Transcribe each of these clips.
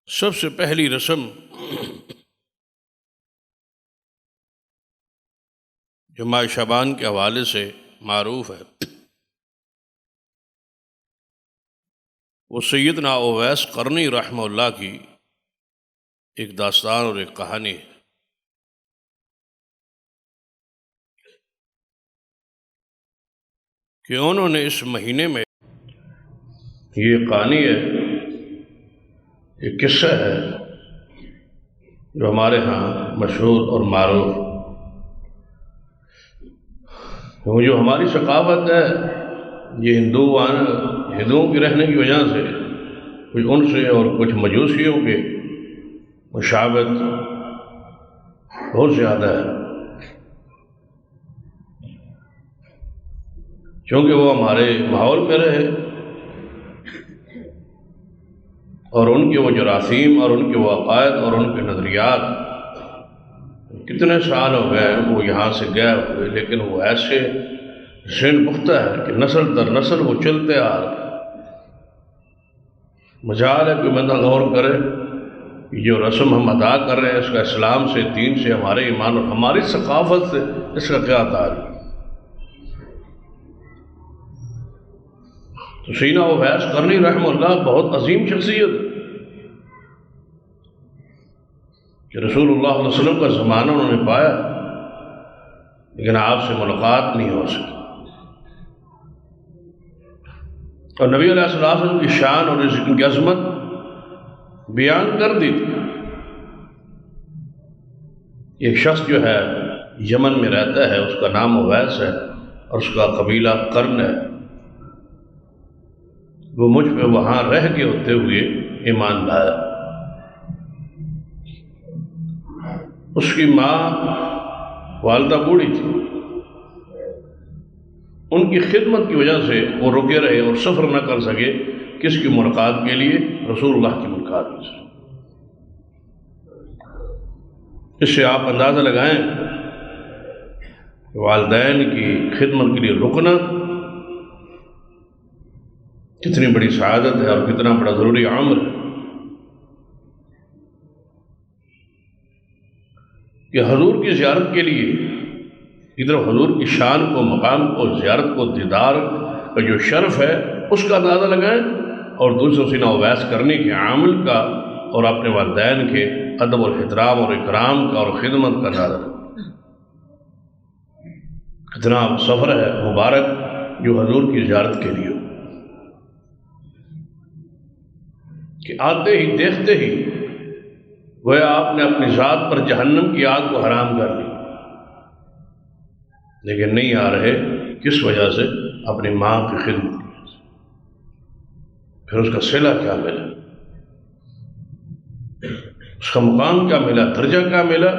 سب سے پہلی رسم جو ماہ شعبان کے حوالے سے معروف ہے وہ سیدنا اویس قرنی رحمہ اللہ کی ایک داستان اور ایک کہانی ہے کہ انہوں نے اس مہینے میں یہ کہانی ہے، یہ قصہ ہے جو ہمارے ہاں مشہور اور معروف، جو ہماری ثقافت ہے یہ ہندوؤں کے رہنے کی وجہ سے کچھ ان سے اور کچھ مجوسیوں کے مشابہت بہت زیادہ ہے، چونکہ وہ ہمارے ماحول میں رہے اور ان کے وہ جراثیم اور ان کے وہ عقائد اور ان کے نظریات کتنے سال ہو گئے وہ یہاں سے گئے ہوئے، لیکن وہ ایسے ذہن پختہ ہے کہ نسل در نسل وہ چلتے آ رہے۔ مجال ہے کہ بندہ غور کرے کہ جو رسم ہم ادا کر رہے ہیں اس کا اسلام سے، دین سے، ہمارے ایمان اور ہماری ثقافت سے اس کا کیا تعلق۔ تو سیدنا اویس قرنی رحمہ اللہ بہت عظیم شخصیت ہے کہ رسول اللہ صلی اللہ علیہ وسلم کا زمانہ انہوں نے پایا لیکن آپ سے ملاقات نہیں ہو سکی، اور نبی علیہ السلام کی شان اور ان کی عظمت بیان کر دی تھی۔ ایک شخص جو ہے یمن میں رہتا ہے، اس کا نام اویس ہے اور اس کا قبیلہ قرن ہے، وہ مجھ پہ وہاں رہ کے ہوتے ہوئے ایمان لایا۔ اس کی ماں والدہ بوڑھی تھی، ان کی خدمت کی وجہ سے وہ رکے رہے اور سفر نہ کر سکے کس کی ملاقات کے لیے؟ رسول اللہ کی ملاقات کے لیے۔ اس سے آپ اندازہ لگائیں کہ والدین کی خدمت کے لیے رکنا کتنی بڑی سعادت ہے اور کتنا بڑا ضروری عمل ہے کہ حضور کی زیارت کے لیے ادھر حضور کی شان کو، مقام کو، زیارت کو، دیدار کا جو شرف ہے اس کا اندازہ لگائیں، اور دوسرے سیدنا اویس قرنی کے عمل کا اور اپنے والدین کے ادب اور احترام اور اکرام کا اور خدمت کا اندازہ لگائیں۔ کتنا سفر ہے مبارک جو حضور کی زیارت کے لیے ہو کہ آتے ہی دیکھتے ہی گویا آپ نے اپنی ذات پر جہنم کی آگ کو حرام کر لی، لیکن نہیں آ رہے کس وجہ سے؟ اپنی ماں کی خدمت کی وجہ سے۔ پھر اس کا صلہ کیا ملا، اس کا مقام کیا ملا، درجہ کیا ملا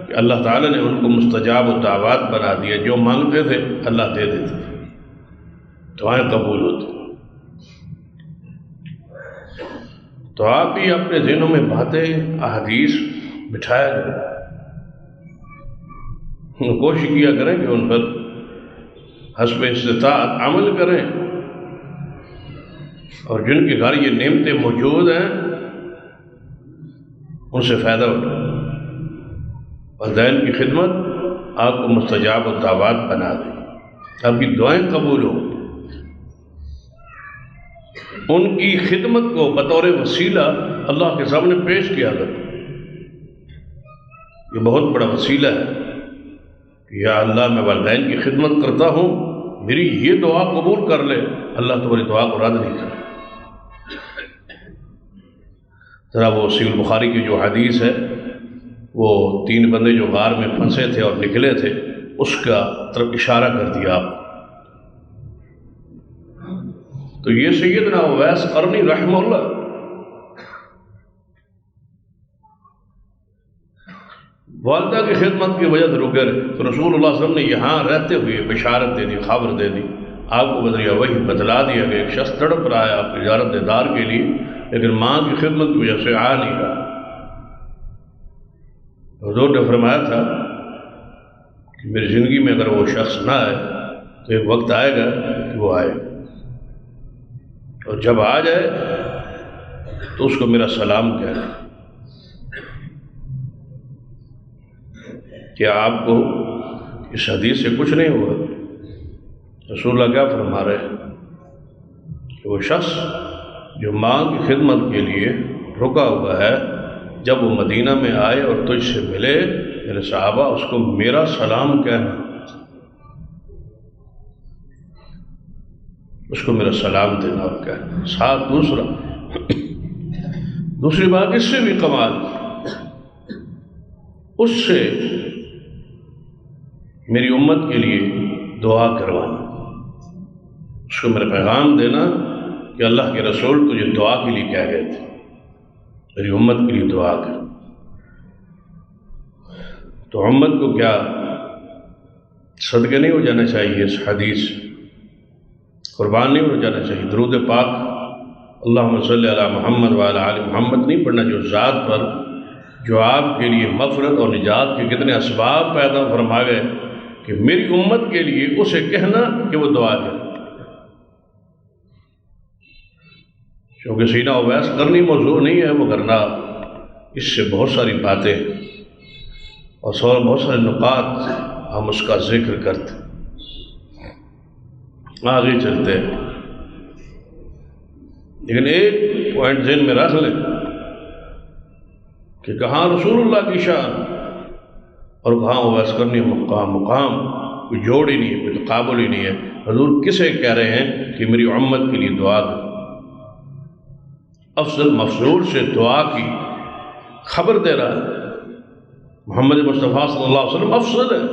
کہ اللہ تعالیٰ نے ان کو مستجاب و دعوات بنا دیا، جو مانگتے تھے اللہ دے دیتے تھے، دعائیں قبول ہوتی۔ تو آپ بھی اپنے ذہنوں میں باتیں احادیث بٹھایا کریں، کوشش کیا کریں کہ ان پر حسب استطاعت عمل کریں، اور جن کے گھر یہ نعمتیں موجود ہیں ان سے فائدہ اٹھائیں۔ والدین کی خدمت آپ کو مستجاب الدعوات بنا دے، آپ کی دعائیں قبول ہوں۔ ان کی خدمت کو بطور وسیلہ اللہ کے سامنے پیش کیا کریں، یہ بہت بڑا وسیلہ ہے کہ یا اللہ میں والدین کی خدمت کرتا ہوں، میری یہ دعا قبول کر لے، اللہ تمہاری دعا کو رد نہیں کرے۔ ذرا وہ صحیح البخاری کی جو حدیث ہے، وہ 3 بندے جو غار میں پھنسے تھے اور نکلے تھے، اس کا طرف اشارہ کر دیا آپ۔ تو یہ سیدنا اویس قرنی رحمہ اللہ والدہ کی خدمت کی وجہ سے رکے رہے، تو رسول اللہ صلی اللہ علیہ وسلم نے یہاں رہتے ہوئے بشارت دے دی، خبر دے دی، آپ کو بدریہ وہی بتلا دیا کہ ایک شخص تڑپ رہا ہے آپ کی زیارت دیدار کے لیے، لیکن ماں کی خدمت کی وجہ سے آ نہیں رہا۔ حضور نے فرمایا تھا کہ میری زندگی میں اگر وہ شخص نہ آئے تو ایک وقت آئے گا کہ وہ آئے، اور جب آ جائے تو اس کو میرا سلام کہنا۔ کیا آپ کو اس حدیث سے کچھ نہیں ہوا؟ رسول اللہ کیا فرما رہے ہیں کہ وہ شخص جو ماں کی خدمت کے لیے رکا ہوا ہے، جب وہ مدینہ میں آئے اور تجھ سے ملے میرے صحابہ، اس کو میرا سلام کہنا، اس کو میرا سلام دینا اور کہنا۔ ساتھ دوسری بات اس سے بھی کمال، اس سے میری امت کے لیے دعا کروانا، اس کو میرا پیغام دینا کہ اللہ کے رسول تجھے دعا کے لیے کہہ گئے تھے، میری امت کے لیے دعا کر۔ تو امت کو کیا صدقے نہیں ہو جانا چاہیے؟ اس حدیث قربان نہیں ہو جانا چاہیے؟ درود پاک اللہم صلی علی محمد وعلی آل محمد نہیں پڑھنا، جو ذات پر جو آپ کے لیے مغفرت اور نجات کے کتنے اسباب پیدا فرما گئے، کہ میری امت کے لیے اسے کہنا کہ وہ دعا کرے۔ کیونکہ سینہ اویس کرنی موضوع نہیں ہے، وہ کرنا اس سے بہت ساری باتیں اور بہت سارے نکات ہم اس کا ذکر کرتے آگے چلتے ہیں، لیکن ایک پوائنٹ ذہن میں رکھ لیں کہ کہاں رسول اللہ کی شان اور کہاں اویس کرنی مقام کوئی جوڑ ہی نہیں ہے، کوئی تقابل ہی نہیں ہے۔ حضور کسے کہہ رہے ہیں کہ میری امت کے لیے دعا کرو؟ افضل مفضول سے دعا کی خبر دے رہا ہے۔ محمد مصطفیٰ صلی اللہ علیہ وسلم افضل ہے،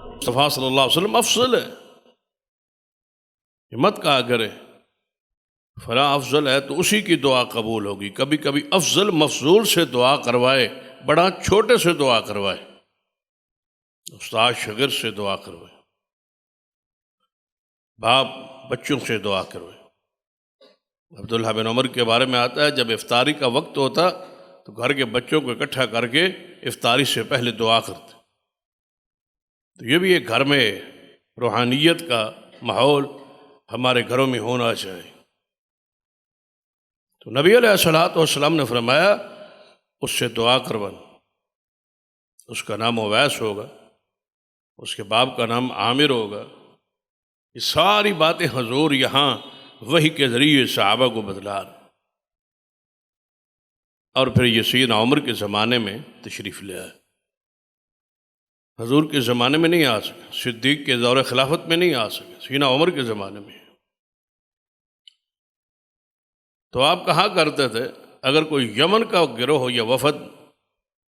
مصطفیٰ صلی اللہ علیہ وسلم افضل ہے۔ یہ مت کہا کرے فلاں افضل ہے تو اسی کی دعا قبول ہوگی۔ کبھی کبھی افضل مفضول سے دعا کروائے، بڑا چھوٹے سے دعا کروائے، استاد شاگرد سے دعا کروائے، باپ بچوں سے دعا کروائے۔ عبداللہ بن عمر کے بارے میں آتا ہے جب افطاری کا وقت ہوتا تو گھر کے بچوں کو اکٹھا کر کے افطاری سے پہلے دعا کرتے۔ تو یہ بھی ایک گھر میں روحانیت کا ماحول ہمارے گھروں میں ہونا چاہیے۔ تو نبی علیہ الصلوۃ والسلام نے فرمایا اس سے دعا کروانا، اس کا نام اویس ہوگا، اس کے باپ کا نام عامر ہوگا۔ یہ ساری باتیں حضور یہاں وحی کے ذریعے صحابہ کو بتلا رہے، اور پھر یہ سیدنا عمر کے زمانے میں تشریف لے آئے۔ حضور کے زمانے میں نہیں آ سکے، صدیق کے دور خلافت میں نہیں آ سکے، سیدنا عمر کے زمانے میں۔ تو آپ کہاں کرتے تھے؟ اگر کوئی یمن کا گروہ یا وفد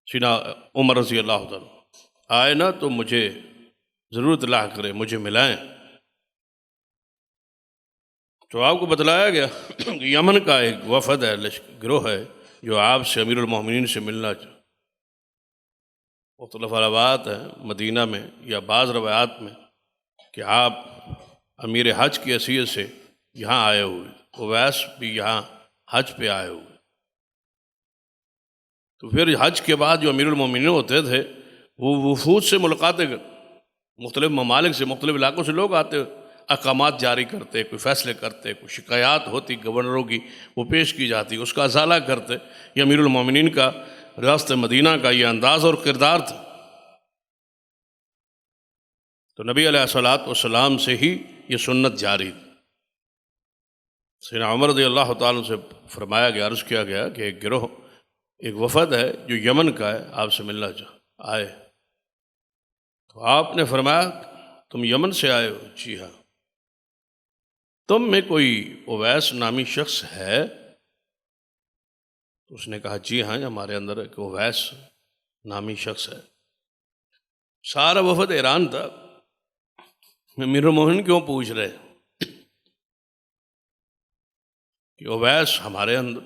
سیدنا عمر رضی اللہ عنہ آئے نا تو مجھے ضرور اطلاع کرے، مجھے ملائیں۔ تو آپ کو بتلایا گیا کہ یمن کا ایک وفد ہے، گروہ ہے، جو آپ سے امیر المومنین سے ملنا چاہے۔ مختلف روایات ہیں مدینہ میں یا بعض روایات میں کہ آپ امیر حج کی حیثیت سے یہاں آئے ہوئے، اویس بھی یہاں حج پہ آئے ہوئے۔ تو پھر حج کے بعد جو امیر المومنین ہوتے تھے وہ وفود سے ملاقاتیں کرتے، مختلف ممالک سے، مختلف علاقوں سے لوگ آتے، احکامات جاری کرتے، کوئی فیصلے کرتے، کوئی شکایات ہوتی گورنروں کی وہ پیش کی جاتی، اس کا ازالہ کرتے۔ یہ امیر المومنین کا ریاست مدینہ کا یہ انداز اور کردار تھا۔ تو نبی علیہ الصلوۃ والسلام سے ہی یہ سنت جاری تھی۔ سیدنا عمر رضی اللہ تعالیٰ سے فرمایا گیا، عرض کیا گیا کہ ایک گروہ، ایک وفد ہے جو یمن کا ہے، آپ سے ملنا آئے۔ تو آپ نے فرمایا تم یمن سے آئے ہو؟ جی ہاں۔ تم میں کوئی اویس نامی شخص ہے؟ اس نے کہا جی ہاں، ہمارے اندر ایک اویس نامی شخص ہے۔ سارا وفد ایران تھا، امیر المومنین کیوں پوچھ رہے کہ اویس ہمارے اندر؟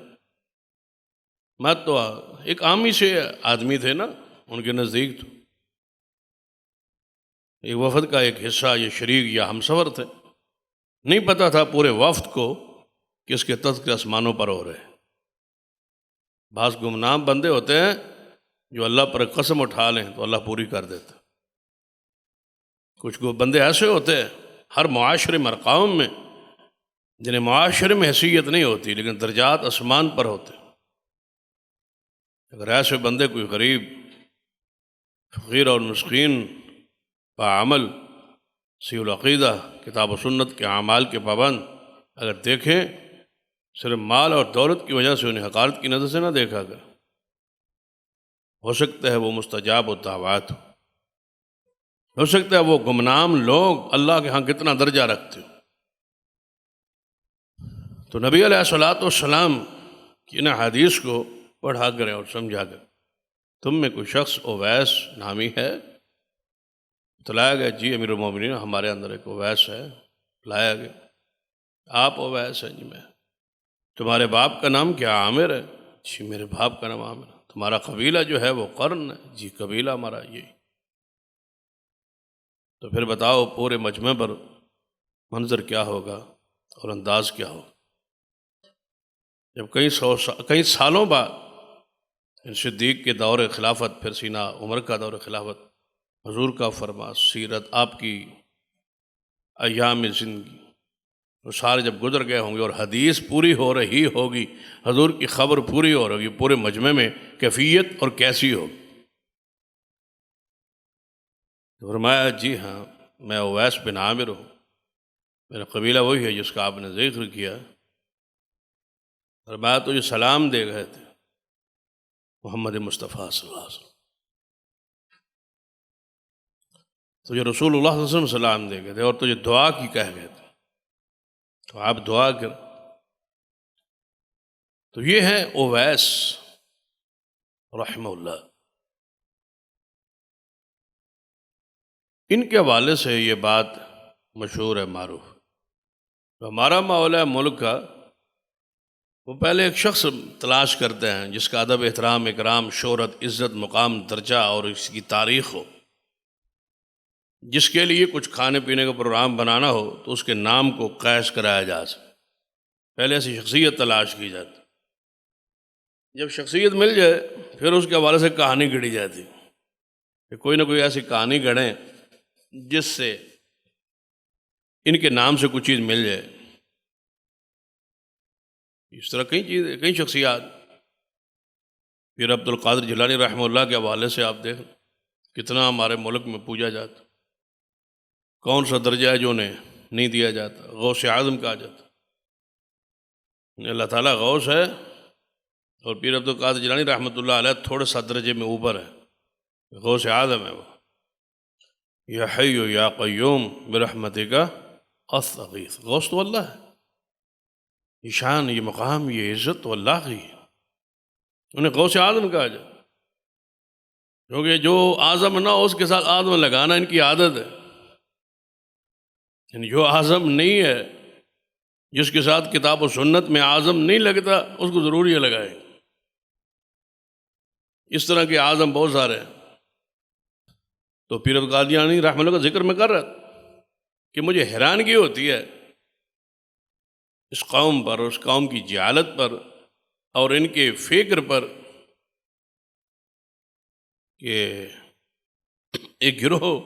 میں تو ایک عامی سے آدمی تھے نا ان کے نزدیک، تو ایک وفد کا ایک حصہ یہ شریک یا ہمسفر تھے، نہیں پتہ تھا پورے وفد کو کہ اس کے تذکرے آسمانوں پر ہو رہے ہیں۔ بعض گمنام بندے ہوتے ہیں جو اللہ پر قسم اٹھا لیں تو اللہ پوری کر دیتا۔ کچھ بندے ایسے ہوتے ہیں ہر معاشرے مرقام میں جنہیں معاشرے میں حیثیت نہیں ہوتی لیکن درجات آسمان پر ہوتے ہیں۔ اگر ایسے بندے کوئی غریب فقیر اور مسکین بعمل سی العقیدہ کتاب و سنت کے اعمال کے پابند اگر دیکھیں، صرف مال اور دولت کی وجہ سے انہیں حقارت کی نظر سے نہ دیکھا گیا، ہو سکتا ہے وہ مستجاب و دعوات ہو سکتا ہے وہ گمنام لوگ اللہ کے ہاں کتنا درجہ رکھتے ہو۔ تو نبی علیہ الصلوۃ والسلام کی ان حدیث کو پڑھا کریں اور سمجھا کریں۔ تم میں کوئی شخص اویس نامی ہے؟ بتلایا گیا جی امیر المومنین ہمارے اندر ایک اویس ہے۔ بتلایا گیا آپ اویس ہیں؟ جی میں۔ تمہارے باپ کا نام کیا عامر ہے؟ جی میرے باپ کا نام عامر ہے۔ تمہارا قبیلہ جو ہے وہ قرن ہے؟ جی قبیلہ ہمارا یہی۔ تو پھر بتاؤ پورے مجمع پر منظر کیا ہوگا اور انداز کیا ہوگا جب کئی سالوں بعد صدیق کے دور خلافت، پھر سینہ عمر کا دور خلافت، حضور کا فرما، سیرت، آپ کی ایام زندگی وہ سارے جب گزر گئے ہوں گے اور حدیث پوری ہو رہی ہوگی، حضور کی خبر پوری ہو رہی، پورے مجمع میں کیفیت اور کیسی ہوگی؟ فرمایا جی ہاں میں اویس بن عامر ہوں، میرا قبیلہ وہی ہے جس کا آپ نے ذکر کیا۔ فرمایا تو یہ سلام دے گئے تھے محمد مصطفیٰ صلی اللہ علیہ وسلم، تجھے رسول اللہ صلی اللہ علیہ وسلم سلام دے گئے تھے اور تجھے دعا کی کہہ گئے تھے، تو آپ دعا کر۔ تو یہ ہے اویس رحمہ اللہ۔ ان کے حوالے سے یہ بات مشہور ہے، معروف۔ تو ہمارا مولا ملک کا وہ پہلے ایک شخص تلاش کرتے ہیں جس کا ادب، احترام، اکرام، شہرت، عزت، مقام، درجہ اور اس کی تاریخ ہو، جس کے لیے کچھ کھانے پینے کا پروگرام بنانا ہو تو اس کے نام کو قیس کرایا جا سکے۔ پہلے ایسی شخصیت تلاش کی جاتی، جب شخصیت مل جائے پھر اس کے حوالے سے کہانی گھڑی جاتی کہ کوئی نہ کوئی ایسی کہانی گھڑیں جس سے ان کے نام سے کچھ چیز مل جائے۔ اس طرح کئی شخصیات، پیر عبد القادر جیلانی رحمہ اللہ کے حوالے سے آپ دیکھیں کتنا ہمارے ملک میں پوجا جاتا، کون سا درجہ ہے جو انہیں نہیں دیا جاتا، غوث اعظم کہا جاتا۔ اللہ تعالیٰ غوث ہے اور پیر عبد القادر جیلانی رحمۃ اللہ علیہ تھوڑے سا درجے میں اوپر ہے، غوث اعظم ہے وہ۔ یا حی یا قیوم برحمتک استغیث، غوث تو اللہ ہے، یہ شان، یہ مقام، یہ عزت تو اللہ کی ہے، انہیں غوث اعظم کہا جائے، کیونکہ جو اعظم نہ ہو اس کے ساتھ اعظم لگانا ان کی عادت ہے، یعنی جو اعظم نہیں ہے، جس کے ساتھ کتاب و سنت میں اعظم نہیں لگتا اس کو ضرور یہ لگائے۔ اس طرح کے اعظم بہت سارے ہیں۔ تو پیر عبد القادر جیلانی رحمہ اللہ کا ذکر میں کر رہا تھا کہ مجھے حیرانگی ہوتی ہے اس قوم پر، اس قوم کی جہالت پر اور ان کے فکر پر کہ ایک گروہ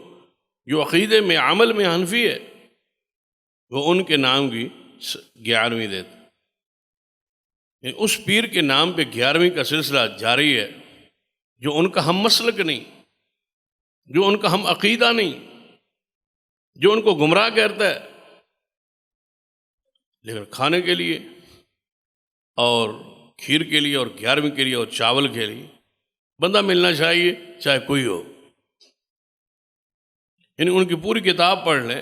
جو عقیدے میں، عمل میں حنفی ہے، وہ ان کے نام کی 11ویں دیتے، یعنی اس پیر کے نام پہ 11ویں کا سلسلہ جاری ہے، جو ان کا ہم مسلک نہیں، جو ان کا ہم عقیدہ نہیں، جو ان کو گمراہ کرتا ہے، لیکن کھانے کے لیے اور کھیر کے لیے اور 11ویں کے لیے اور چاول کے لیے بندہ ملنا چاہیے چاہے کوئی ہو۔ یعنی ان کی پوری کتاب پڑھ لیں،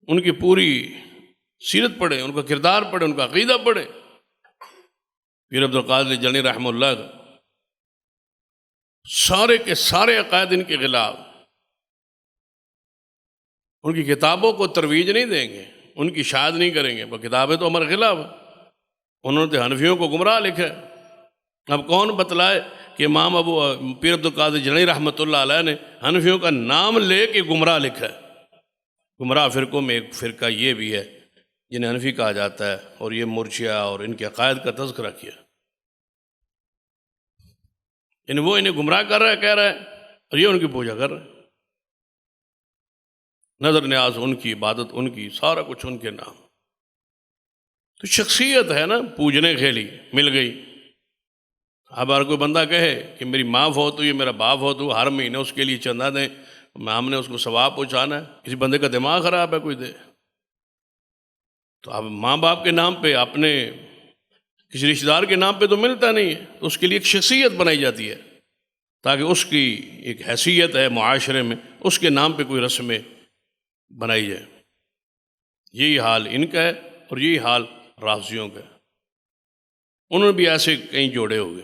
ان کی پوری سیرت پڑھیں، ان کا کردار پڑھیں، ان کا عقیدہ پڑھیں۔ پیر عبد القادر جیلانی رحمہ اللہ کا سارے کے سارے عقائد ان کے خلاف، ان کی کتابوں کو ترویج نہیں دیں گے، ان کی شاید نہیں کریں گے، وہ کتابیں تو ہمارے خلاف ہیں، انہوں نے حنفیوں کو گمراہ لکھا ہے۔ اب کون بتلائے کہ امام پیر عبد القادر جیلانی رحمۃ اللہ علیہ نے حنفیوں کا نام لے کے گمراہ لکھا ہے؟ گمراہ فرقوں میں ایک فرقہ یہ بھی ہے جنہیں حنفی کہا جاتا ہے، اور یہ مرجئہ اور ان کے عقائد کا تذکرہ کیا، یعنی وہ انہیں گمراہ کر رہا ہے، کہہ رہا ہے، اور یہ ان کی پوجا کر رہا ہے، نظر نیاز ان کی، عبادت ان کی، سارا کچھ ان کے نام۔ تو شخصیت ہے نا، پوجنے کے لیے مل گئی، اب اگر کوئی بندہ کہے کہ میری ماں فوت ہوئی، میرا باپ فوت ہوا، ہر مہینے اس کے لیے چندہ دیں، ہم نے اس کو ثواب پہنچانا ہے، کسی بندے کا دماغ خراب ہے کوئی دے؟ تو اب ماں باپ کے نام پہ، اپنے کسی رشتہ دار کے نام پہ تو ملتا نہیں ہے، تو اس کے لیے ایک شخصیت بنائی جاتی ہے تاکہ اس کی ایک حیثیت ہے معاشرے میں، اس کے نام پہ کوئی رسمیں بنائی جائے۔ یہی حال ان کا ہے اور یہی حال رافضیوں کا ہے۔ انہوں نے بھی ایسے کئی جوڑے ہوئے۔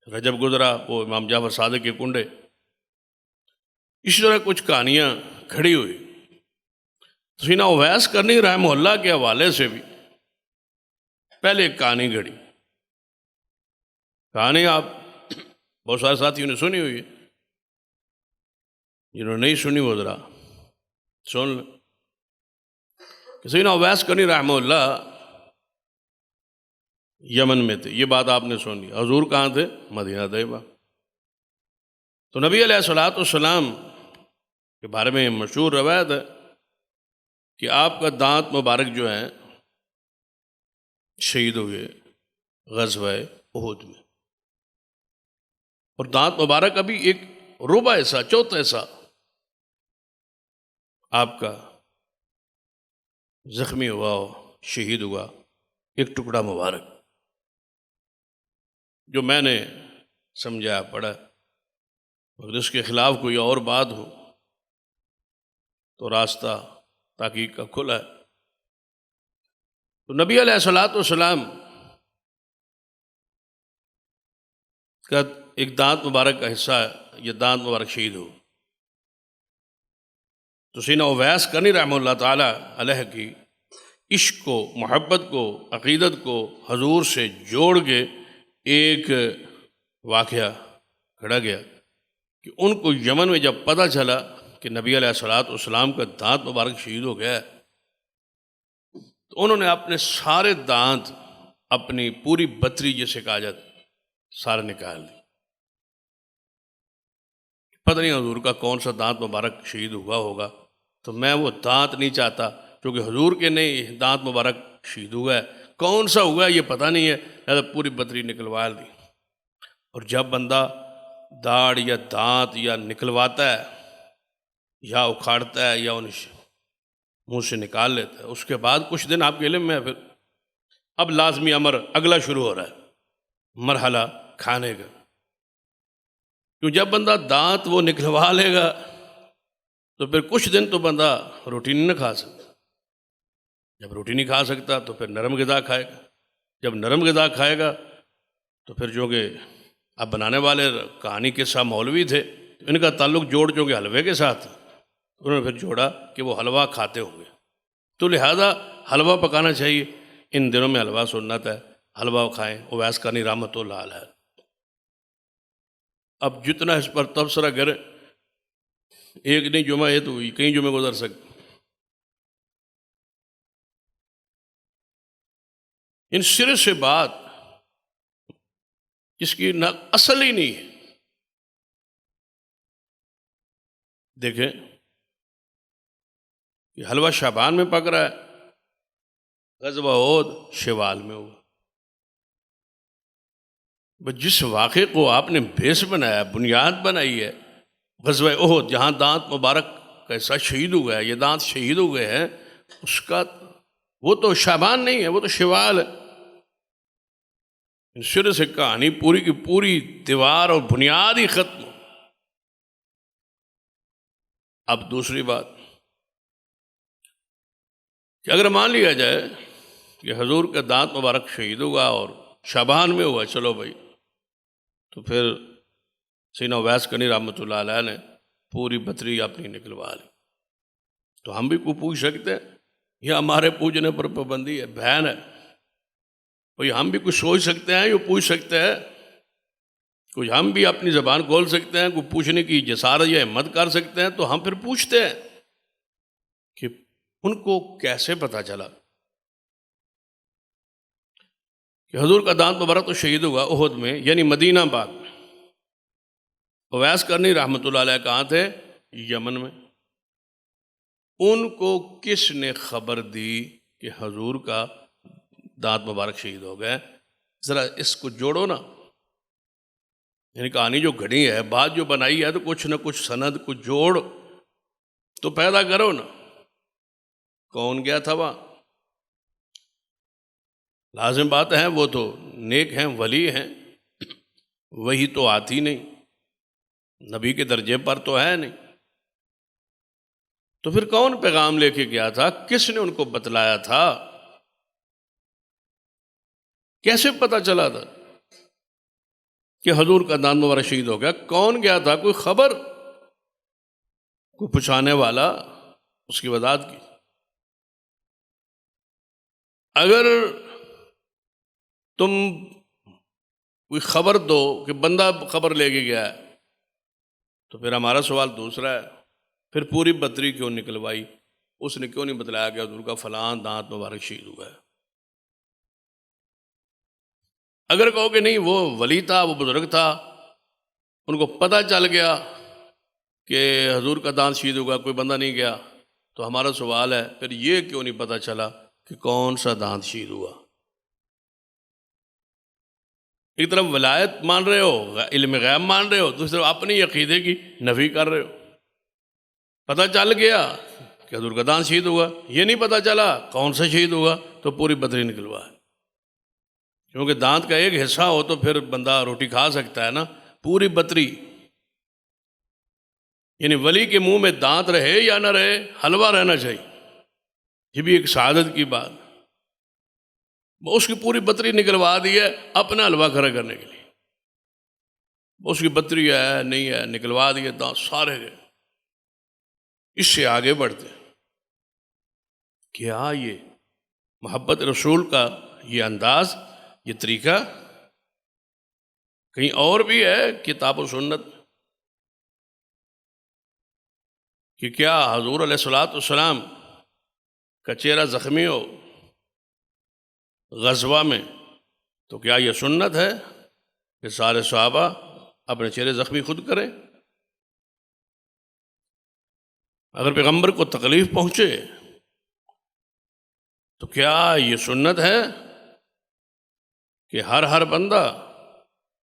رجب گزرا، وہ امام جعفر صادق کے کنڈے، اسی طرح کچھ کہانیاں کھڑی ہوئی۔ تو سینا اویس کرنی رحمہ اللہ کے حوالے سے بھی پہلے ایک کہانی گھڑی۔ کہانی آپ بہت سارے ساتھیوں نے سنی ہوئی ہے، جنہوں نے نہیں سنی وہ ذرا سن لیں۔ کہ سینا اویس کرنی رحمہ اللہ یمن میں تھے، یہ بات آپ نے سنی۔ حضور کہاں تھے؟ مدینہ طیبہ۔ تو نبی علیہ الصلوۃ والسلام کے بارے میں مشہور روایت ہے کہ آپ کا دانت مبارک جو ہے شہید ہوئے غزوہ احد میں، اور دانت مبارک ابھی ایک ربع حصہ، چوتھا حصہ آپ کا زخمی ہوا ہو، شہید ہوا، ایک ٹکڑا مبارک۔ جو میں نے سمجھا پڑھا، اگر اس کے خلاف کوئی اور بات ہو تو راستہ تحقیق کا کھلا ہے۔ تو نبی علیہ الصلوۃ والسلام کا ایک دانت مبارک کا حصہ ہے، یہ دانت مبارک شہید ہو، تو سینا اویس کرنی رحمہ اللہ تعالیٰ علیہ کی عشق کو، محبت کو، عقیدت کو حضور سے جوڑ کے ایک واقعہ کھڑا گیا کہ ان کو یمن میں جب پتہ چلا کہ نبی علیہ الصلوۃ والسلام کا دانت مبارک شہید ہو گیا ہے، تو انہوں نے اپنے سارے دانت، اپنی پوری بتری جسے کہا جاتا، سارے نکال دی۔ پتہ نہیں حضور کا کون سا دانت مبارک شہید ہوا ہوگا، تو میں وہ دانت نہیں چاہتا، کیونکہ حضور کے نہیں دانت مبارک شہید ہوا ہے، کون سا ہوا ہے یہ پتہ نہیں ہے، لہذا پوری بتری نکلوا دی۔ اور جب بندہ داڑھ یا دانت یا نکلواتا ہے یا اکھاڑتا ہے یا ان منہ سے نکال لیتا ہے، اس کے بعد کچھ دن آپ کے علم میں پھر اب لازمی امر اگلا شروع ہو رہا ہے، مرحلہ کھانے کا۔ کیوں جب بندہ دانت وہ نکلوا لے گا تو پھر کچھ دن تو بندہ روٹی نہیں کھا سکتا، جب روٹی نہیں کھا سکتا تو پھر نرم غذا کھائے گا، جب نرم غذا کھائے گا تو پھر جو کہ اب بنانے والے کہانی کے ساتھ مولوی تھے، تو ان کا تعلق جوڑ جو کہ حلوے کے ساتھ، انہوں نے پھر جوڑا کہ وہ حلوہ کھاتے ہوں گے، تو لہذا حلوہ پکانا چاہیے۔ ان دنوں میں حلوہ سنت ہے، حلوہ کھائیں۔ اویس کرنی رحمۃ اللہ علیہ اب جتنا اس پر تبصرہ کرے، ایک نہیں جمعہ یہ تو کئی جمعے گزر سکتے۔ ان سرے سے بات جس کی نہ اصل ہی نہیں ہے۔ دیکھیں کہ حلوہ شعبان میں پک رہا ہے، غزوہ احد شوال میں ہوا۔ بس جس واقعے کو آپ نے بیس بنایا، بنیاد بنائی ہے، غزوہ احد جہاں دانت مبارک کا حصہ شہید ہوا ہے، یہ دانت شہید ہو گئے ہیں، اس کا وہ تو شعبان نہیں ہے، وہ تو شوال ہے۔ شروع سے کہانی پوری کی پوری دیوار اور بنیاد ہی ختم۔ اب دوسری بات کہ اگر مان لیا جائے کہ حضور کا دانت مبارک شہید ہوا اور شعبان میں ہوا، چلو بھائی، تو پھر سینا اویس کرنی رحمۃ اللہ علیہ نے پوری بتری اپنی نکلوا لی، تو ہم بھی کوئی پوچھ سکتے ہیں یا ہمارے پوجنے پر پابندی ہے؟ بہن ہے بھائی، ہم بھی کچھ سوچ سکتے ہیں، یہ پوچھ سکتے ہیں، کچھ ہم بھی اپنی زبان کھول سکتے ہیں، کوئی پوچھنے کی جسارت یا ہمت کر سکتے ہیں، تو ہم پھر پوچھتے ہیں کہ ان کو کیسے پتہ چلا کہ حضور کا دانت مبارک تو شہید ہوا احد میں، یعنی مدینہ پاک میں۔ اویس کرنی رحمۃ اللہ علیہ کہاں تھے؟ یمن میں۔ ان کو کس نے خبر دی کہ حضور کا دانت مبارک شہید ہو گئے؟ ذرا اس کو جوڑو نا، یعنی کہانی جو گھڑی ہے، بات جو بنائی ہے، تو کچھ نہ کچھ سند کو جوڑ تو پیدا کرو نا۔ کون گیا تھا وہاں؟ لازم بات ہے وہ تو نیک ہیں، ولی ہیں، وہی تو آتی نہیں، نبی کے درجے پر تو ہے نہیں، تو پھر کون پیغام لے کے گیا تھا؟ کس نے ان کو بتلایا تھا؟ کیسے پتا چلا تھا کہ حضور کا دان مبارک شہید ہو گیا؟ کون گیا تھا؟ کوئی خبر، کوئی پہنچانے والا، اس کی وضاحت کی۔ اگر تم کوئی خبر دو کہ بندہ خبر لے کے گیا ہے، تو پھر ہمارا سوال دوسرا ہے، پھر پوری بطری کیوں نکلوائی؟ اس نے کیوں نہیں بتلایا کہ حضور کا فلاں دانت مبارک شہید ہوا ہے؟ اگر کہو کہ نہیں وہ ولی تھا، وہ بزرگ تھا، ان کو پتہ چل گیا کہ حضور کا دانت شہید ہوگا، کوئی بندہ نہیں گیا، تو ہمارا سوال ہے پھر یہ کیوں نہیں پتہ چلا کہ کون سا دانت شہید ہوا؟ ایک طرف ولایت مان رہے ہو، علم غیب مان رہے ہو، دوسری طرف اپنی عقیدے کی نفی کر رہے ہو۔ پتہ چل گیا کہ حضور کا دانت شہید ہوا، یہ نہیں پتہ چلا کون سا شہید ہوا، تو پوری بدری نکلوا ہے۔ کیونکہ دانت کا ایک حصہ ہو تو پھر بندہ روٹی کھا سکتا ہے نا، پوری بطری، یعنی ولی کے منہ میں دانت رہے یا نہ رہے، حلوہ رہنا چاہیے، یہ بھی ایک سعادت کی بات۔ اس کی پوری بطری نکلوا دی ہے اپنا حلوہ کھڑا کرنے کے لیے، اس کی بطری ہے نہیں ہے، نکلوا دیے دانت سارے گئے۔ اس سے آگے بڑھتے کیا یہ محبت رسول کا یہ انداز، یہ طریقہ کہیں اور بھی ہے کتاب و سنت؟ کہ کیا حضور علیہ الصلوۃ والسلام کا چہرہ زخمی ہو غزوہ میں تو کیا یہ سنت ہے کہ سارے صحابہ اپنے چہرے زخمی خود کریں؟ اگر پیغمبر کو تکلیف پہنچے تو کیا یہ سنت ہے کہ ہر بندہ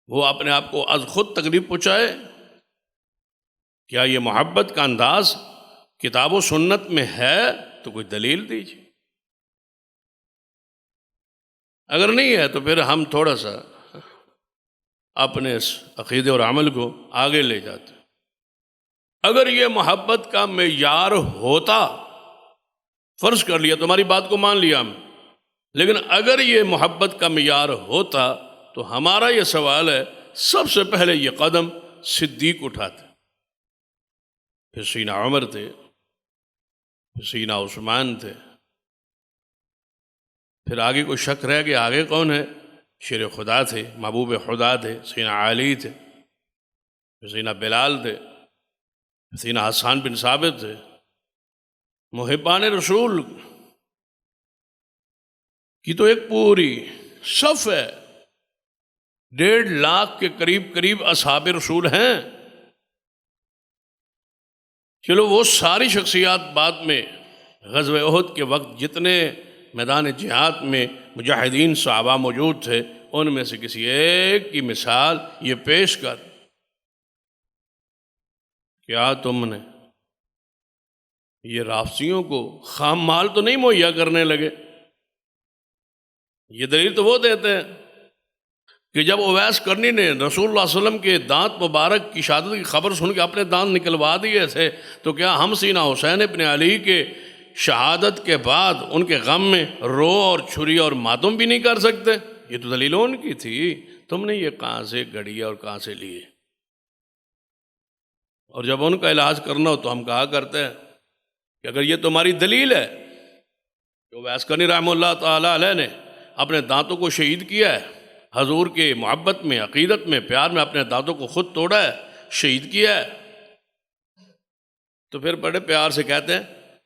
وہ اپنے آپ کو از خود تکلیف پہنچائے؟ کیا یہ محبت کا انداز کتاب و سنت میں ہے؟ تو کوئی دلیل دیجیے۔ اگر نہیں ہے تو پھر ہم تھوڑا سا اپنے اس عقیدے اور عمل کو آگے لے جاتے۔ اگر یہ محبت کا معیار ہوتا، فرض کر لیا، تمہاری بات کو مان لیا ہم، لیکن اگر یہ محبت کا معیار ہوتا تو ہمارا یہ سوال ہے، سب سے پہلے یہ قدم صدیق اٹھاتے، پھر سیدنا عمر تھے، پھر سیدنا عثمان تھے، پھر آگے کوئی شک رہ گیا آگے کون ہے؟ شیر خدا تھے، محبوب خدا تھے، سیدنا علی تھے، پھر سیدنا بلال تھے، سیدنا حسان بن ثابت تھے، محبان رسول کی تو ایک پوری صف ہے، 1.5 لاکھ کے قریب اصحاب رسول ہیں۔ چلو وہ ساری شخصیات بعد میں غزوہ احد کے وقت جتنے میدان جہاد میں مجاہدین صحابہ موجود تھے، ان میں سے کسی ایک کی مثال یہ پیش کر، کیا تم نے یہ رافضیوں کو خام مال تو نہیں مہیا کرنے لگے؟ یہ دلیل تو وہ دیتے ہیں کہ جب اویس کرنی نے رسول اللہ صلی اللہ علیہ وسلم کے دانت مبارک کی شہادت کی خبر سن کے اپنے دانت نکلوا دیے تھے، تو کیا ہم سیدنا حسین ابن علی کے شہادت کے بعد ان کے غم میں رو اور چھری اور ماتم بھی نہیں کر سکتے؟ یہ تو دلیل ان کی تھی، تم نے یہ کہاں سے گھڑی اور کہاں سے لیے؟ اور جب ان کا علاج کرنا ہو تو ہم کہا کرتے ہیں کہ اگر یہ تمہاری دلیل ہے کہ اویس کرنی رحمہ اللہ تعالیٰ علیہ نے اپنے دانتوں کو شہید کیا ہے، حضور کے محبت میں، عقیدت میں، پیار میں اپنے دانتوں کو خود توڑا ہے، شہید کیا ہے، تو پھر بڑے پیار سے کہتے ہیں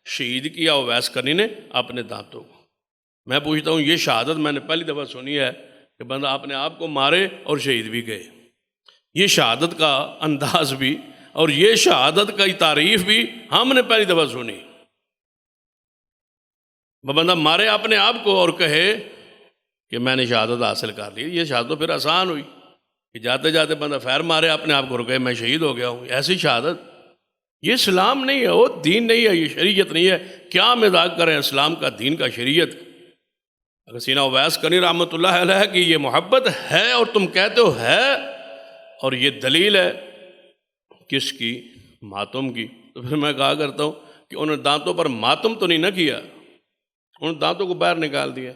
شہید کیا اویس کرنی نے اپنے دانتوں کو۔ میں پوچھتا ہوں، یہ شہادت میں نے پہلی دفعہ سنی ہے کہ بندہ اپنے آپ کو مارے اور شہید بھی گئے۔ یہ شہادت کا انداز بھی اور یہ شہادت کی تعریف بھی ہم نے پہلی دفعہ سنی۔ بندہ مارے اپنے آپ کو اور کہے کہ میں نے شہادت حاصل کر لی. یہ شہادت تو پھر آسان ہوئی کہ جاتے جاتے بندہ فیر مارے اپنے آپ کو رکے میں شہید ہو گیا ہوں. ایسی شہادت یہ اسلام نہیں ہے، وہ دین نہیں ہے، یہ شریعت نہیں ہے. کیا مذاق کریں اسلام کا، دین کا، شریعت. اگر سینہ اویس کرنی رحمۃ اللہ علیہ کہ یہ محبت ہے اور تم کہتے ہو ہے، اور یہ دلیل ہے کس کی؟ ماتم کی. تو پھر میں کہا کرتا ہوں کہ انہوں نے دانتوں پر ماتم تو نہیں نہ کیا، انہوں نے دانتوں کو باہر نکال دیا.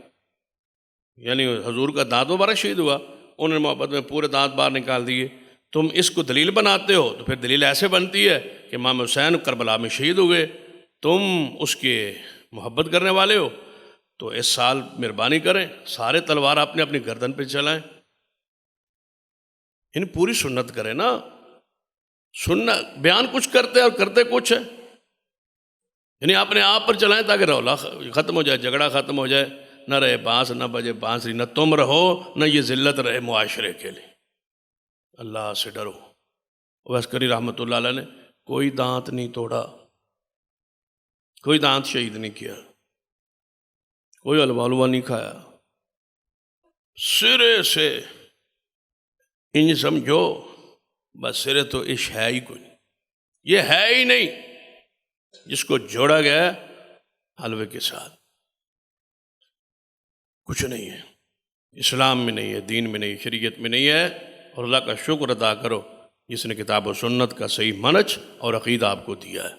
یعنی حضور کا دانت مبارک شہید ہوا، انہوں نے محبت میں پورے دانت باہر نکال دیے. تم اس کو دلیل بناتے ہو تو پھر دلیل ایسے بنتی ہے کہ امام حسین کربلا میں شہید ہوئے، تم اس کے محبت کرنے والے ہو. تو اس سال مہربانی کریں سارے تلوار اپنے اپنی گردن پہ چلائیں. یعنی پوری سنت کریں نا. سنت بیان کچھ کرتے اور کرتے کچھ ہے. یعنی اپنے آپ پر چلائیں تاکہ رولا ختم ہو جائے، جھگڑا ختم ہو جائے، نہ رہے بانس، نہ بجے بانسری، نہ تم رہو، نہ یہ ذلت رہے معاشرے کے لیے. اللہ سے ڈرو. اویس کرنی رحمۃ اللہ علیہ نے کوئی دانت نہیں توڑا، کوئی دانت شہید نہیں کیا، کوئی حلوہ نہیں کھایا. سرے سے انج سمجھو بس سرے تو عشق ہے ہی کوئی نہیں. یہ ہے ہی نہیں جس کو جوڑا گیا ہے حلوے کے ساتھ. کچھ نہیں ہے، اسلام میں نہیں ہے، دین میں نہیں، شریعت میں نہیں ہے. اور اللہ کا شکر ادا کرو جس نے کتاب و سنت کا صحیح منہج اور عقیدہ آپ کو دیا ہے.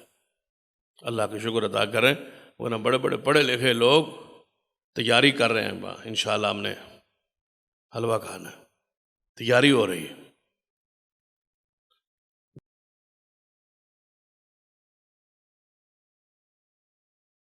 اللہ کا شکر ادا کریں. ورنہ بڑے بڑے پڑھے لکھے لوگ تیاری کر رہے ہیں، انشاءاللہ ہم نے حلوہ کھانا ہے، تیاری ہو رہی ہے.